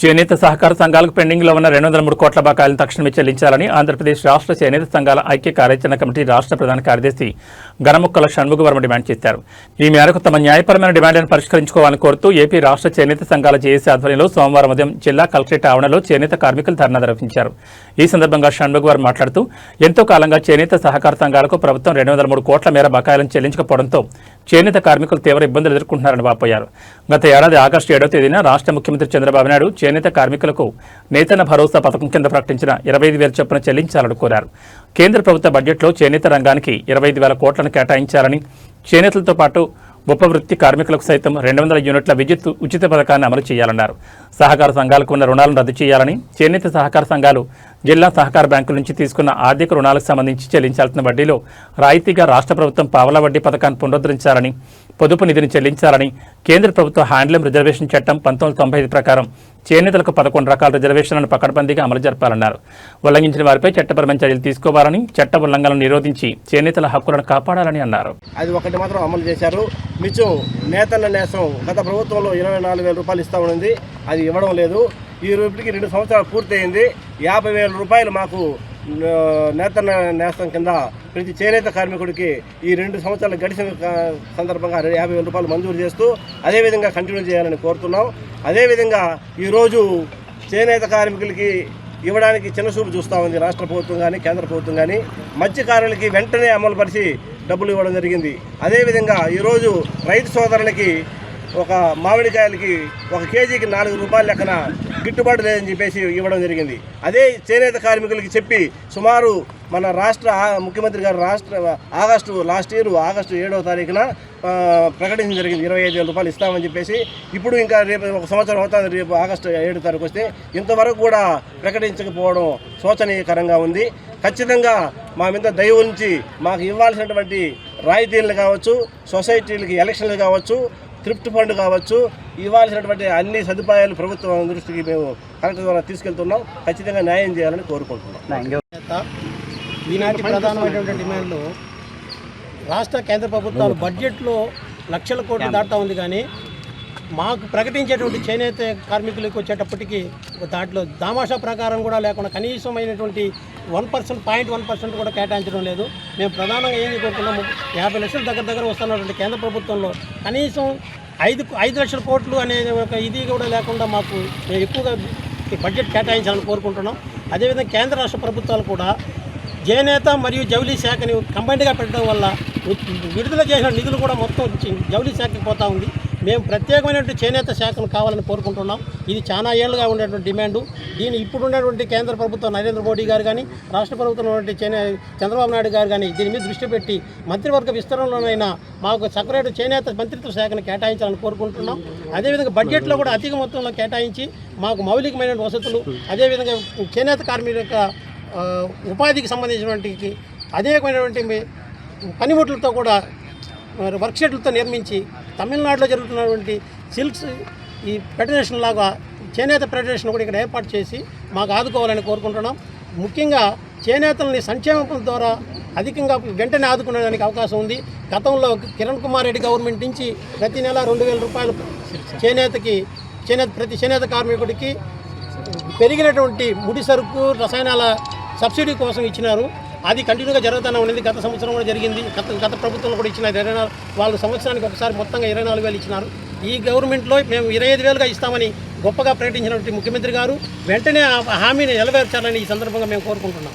చేనేత సహకార సంఘాలకు పెండింగ్లో ఉన్న 203 కోట్ల బకాయిలను తక్షణమే చెల్లించాలని ఆంధ్రప్రదేశ్ రాష్ట్ర చేనేత సంఘాల ఐక్య కార్యాచరణ కమిటీ రాష్ట్ర ప్రధాన కార్యదర్శి గణముక్కల షణ్ముగవర్మ డిమాండ్ చేశారు. ఈ మేరకు తమ న్యాయపరమైన డిమాండ్లను పరిష్కరించుకోవాలని కోరుతూ ఏపీ రాష్ట్ర చేనేత సంఘాల జేఏసీ ఆధ్వర్యంలో సోమవారం ఉదయం జిల్లా కలెక్టరేట్ ఆవరణలో చేనేత కార్మికులు ధర్నా నిర్వహించారు. ఈ సందర్భంగా షణ్ముగవర్మ మాట్లాడుతూ ఎంతో కాలంగా చేనేత సహకార సంఘాలకు ప్రభుత్వం 203 కోట్ల మేర బకాయిలను చెల్లించకపోవడంతో చేనేత కార్మికులు తీవ్ర ఇబ్బందులు ఎదుర్కొంటున్నారని వాపోయారు. గత ఏడాది ఆగస్టు 7వ తేదీన రాష్ట్ర ముఖ్యమంత్రి చంద్రబాబు నాయుడు చేనేత కార్మికులకు నేతన్న భరోసా పథకం కింద ప్రకటించిన 25,000 చొప్పున చెల్లించాలని కోరారు. కేంద్ర ప్రభుత్వ బడ్జెట్లో చేనేత రంగానికి 25,000 కోట్లను కేటాయించాలని, చేనేతలతో పాటు ఉపవృత్తి కార్మికులకు సైతం 200 యూనిట్ల విద్యుత్ ఉచిత పథకాన్ని అమలు చేయాలన్నారు. సహకార సంఘాలకు ఉన్న రుణాలను రద్దు చేయాలని, చేనేత సహకార సంఘాలు జిల్లా సహకార బ్యాంకుల నుంచి తీసుకున్న ఆర్థిక రుణాలకు సంబంధించి చెల్లించాల్సిన వడ్డీలో రాయితీగా రాష్ట్ర ప్రభుత్వం పావలా వడ్డీ పథకాన్ని పునరుద్ధరించాలని, పొదుపు నిధిని చెల్లించాలని, కేంద్ర ప్రభుత్వ హ్యాండ్లూమ్ రిజర్వేషన్ చట్టం 1995 ప్రకారం చేనేతలకు 11 రకాల రిజర్వేషన్లను పకడ్బందీగా అమలు జరపాలన్నారు. ఉల్లంఘించిన వారిపై చట్టపరమైన చర్యలు తీసుకోవాలని, చట్ట ఉల్లంఘనలను నిరోధించి చేనేతల హక్కులను కాపాడాలని అన్నారు. అది ఒకటి మాత్రం అమలు చేశారు. మిచ్చం నేతన్న నేసం గత ప్రభుత్వంలో 24,000 రూపాయలు ఇస్తా ఉంది, అది ఇవ్వడం లేదు. ఈ రూపాయికి 2 సంవత్సరాలు పూర్తయింది. 50,000 రూపాయలు మాకు నేతన్న నేస్తం కింద ప్రతి చేనేత కార్మికుడికి ఈ 2 సంవత్సరాలు గడిచిన సందర్భంగా 50,000 రూపాయలు మంజూరు చేస్తూ అదేవిధంగా కంటిన్యూ చేయాలని కోరుతున్నాం. అదేవిధంగా ఈరోజు చేనేత కార్మికులకి ఇవ్వడానికి చిన్నచూపు చూస్తూ ఉంది రాష్ట్ర ప్రభుత్వం కానీ కేంద్ర ప్రభుత్వం కానీ. మత్స్యకారులకి వెంటనే అమలుపరిచి డబ్బులు ఇవ్వడం జరిగింది. అదేవిధంగా ఈరోజు రైతు సోదరులకి ఒక మామిడికాయలకి 1 కేజీకి 4 రూపాయల లెక్కన గిట్టుబాటు లేదని చెప్పేసి ఇవ్వడం జరిగింది. అదే చేనేత కార్మికులకి చెప్పి సుమారు మన రాష్ట్ర ముఖ్యమంత్రి గారు లాస్ట్ ఇయర్ ఆగస్టు 7వ తారీఖున ప్రకటించడం జరిగింది. 25,000 రూపాయలు ఇస్తామని చెప్పేసి. ఇప్పుడు ఇంకా రేపు 1 సంవత్సరం అవుతుంది, రేపు ఆగస్టు 7వ తారీఖు వస్తే ఇంతవరకు కూడా ప్రకటించకపోవడం శోచనీయకరంగా ఉంది. ఖచ్చితంగా మా మీద దయ ఉంచి మాకు ఇవ్వాల్సినటువంటి రాయితీలు కావచ్చు, సొసైటీలకి ఎలక్షన్లు కావచ్చు, థ్రిఫ్ట్ ఫండ్ కావచ్చు, ఇవ్వాల్సినటువంటి అన్ని సదుపాయాలు ప్రభుత్వం దృష్టికి మేము కలెక్టర్ ద్వారా తీసుకెళ్తున్నాం. ఖచ్చితంగా న్యాయం చేయాలని కోరుకుంటున్నాం. ఈనాటి ప్రధానమైనటువంటి డిమాండ్లు రాష్ట్ర కేంద్ర ప్రభుత్వాలు బడ్జెట్లో లక్షల కోట్లు దాటుతూ ఉంది, కానీ మాకు ప్రకటించేటువంటి చేనేత కార్మికులకు వచ్చేటప్పటికి దాంట్లో దామాషా ప్రకారం కూడా లేకుండా కనీసమైనటువంటి 1% కూడా కేటాయించడం లేదు. మేము ప్రధానంగా ఏం కోరుకున్నాము, 50 లక్షల దగ్గర వస్తున్నటువంటి కేంద్ర ప్రభుత్వంలో కనీసం 5 లక్షల కోట్లు అనే ఒక ఇది కూడా లేకుండా మాకు ఎక్కువగా బడ్జెట్ కేటాయించాలని కోరుకుంటున్నాం. అదేవిధంగా కేంద్ర రాష్ట్ర ప్రభుత్వాలు కూడా చేనేత మరియు జౌళి శాఖని కంబైన్డ్గా పెట్టడం వల్ల విడుదల చేసిన నిధులు కూడా మొత్తం జౌళి శాఖకి పోతూ ఉంది. మేము ప్రత్యేకమైనటువంటి చేనేత శాఖను కావాలని కోరుకుంటున్నాం. ఇది చాలా ఏళ్ళుగా ఉండేటువంటి డిమాండు. దీన్ని ఇప్పుడు ఉన్నటువంటి కేంద్ర ప్రభుత్వం నరేంద్ర మోడీ గారు కానీ, రాష్ట్ర ప్రభుత్వం ఉన్నటువంటి చంద్రబాబు నాయుడు గారు కానీ దీని మీద దృష్టి పెట్టి మంత్రివర్గ విస్తరణలోనైనా మాకు సపరేట్ చేనేత మంత్రిత్వ శాఖను కేటాయించాలని కోరుకుంటున్నాం. అదేవిధంగా బడ్జెట్లో కూడా అధిక మొత్తంలో కేటాయించి మాకు మౌలికమైన వసతులు, అదేవిధంగా చేనేత కార్మికుల యొక్క ఉపాధికి సంబంధించినటువంటి అనేకమైనటువంటి పనిముట్లతో కూడా వర్క్షెడ్లతో నిర్మించి తమిళనాడులో జరుగుతున్నటువంటి సిల్క్స్ ఈ ఫెడరేషన్ లాగా చేనేత ఫెడరేషన్ కూడా ఇక్కడ ఏర్పాటు చేసి మాకు ఆదుకోవాలని కోరుకుంటున్నాం. ముఖ్యంగా చేనేతలని సంక్షేమం ద్వారా అధికంగా వెంటనే ఆదుకునేదానికి అవకాశం ఉంది. గతంలో కిరణ్ కుమార్ రెడ్డి గవర్నమెంట్ నుంచి ప్రతి నెల 2,000 రూపాయలు ప్రతి చేనేత కార్మికుడికి పెరిగినటువంటి ముడి సరుకు రసాయనాల సబ్సిడీ కోసం ఇచ్చినారు. అది కంటిన్యూగా జరుగుతూనే ఉన్నది. గత సంవత్సరం కూడా జరిగింది. గత ప్రభుత్వంలో కూడా ఇచ్చిన 24 వాళ్ళు సంవత్సరానికి ఒకసారి మొత్తంగా 24,000 ఇచ్చినారు. ఈ గవర్నమెంట్లో మేము 25,000గా ఇస్తామని గొప్పగా ప్రకటించినటువంటి ముఖ్యమంత్రి గారు వెంటనే ఆ హామీని నెరవేర్చాలని ఈ సందర్భంగా మేము కోరుకుంటున్నాం.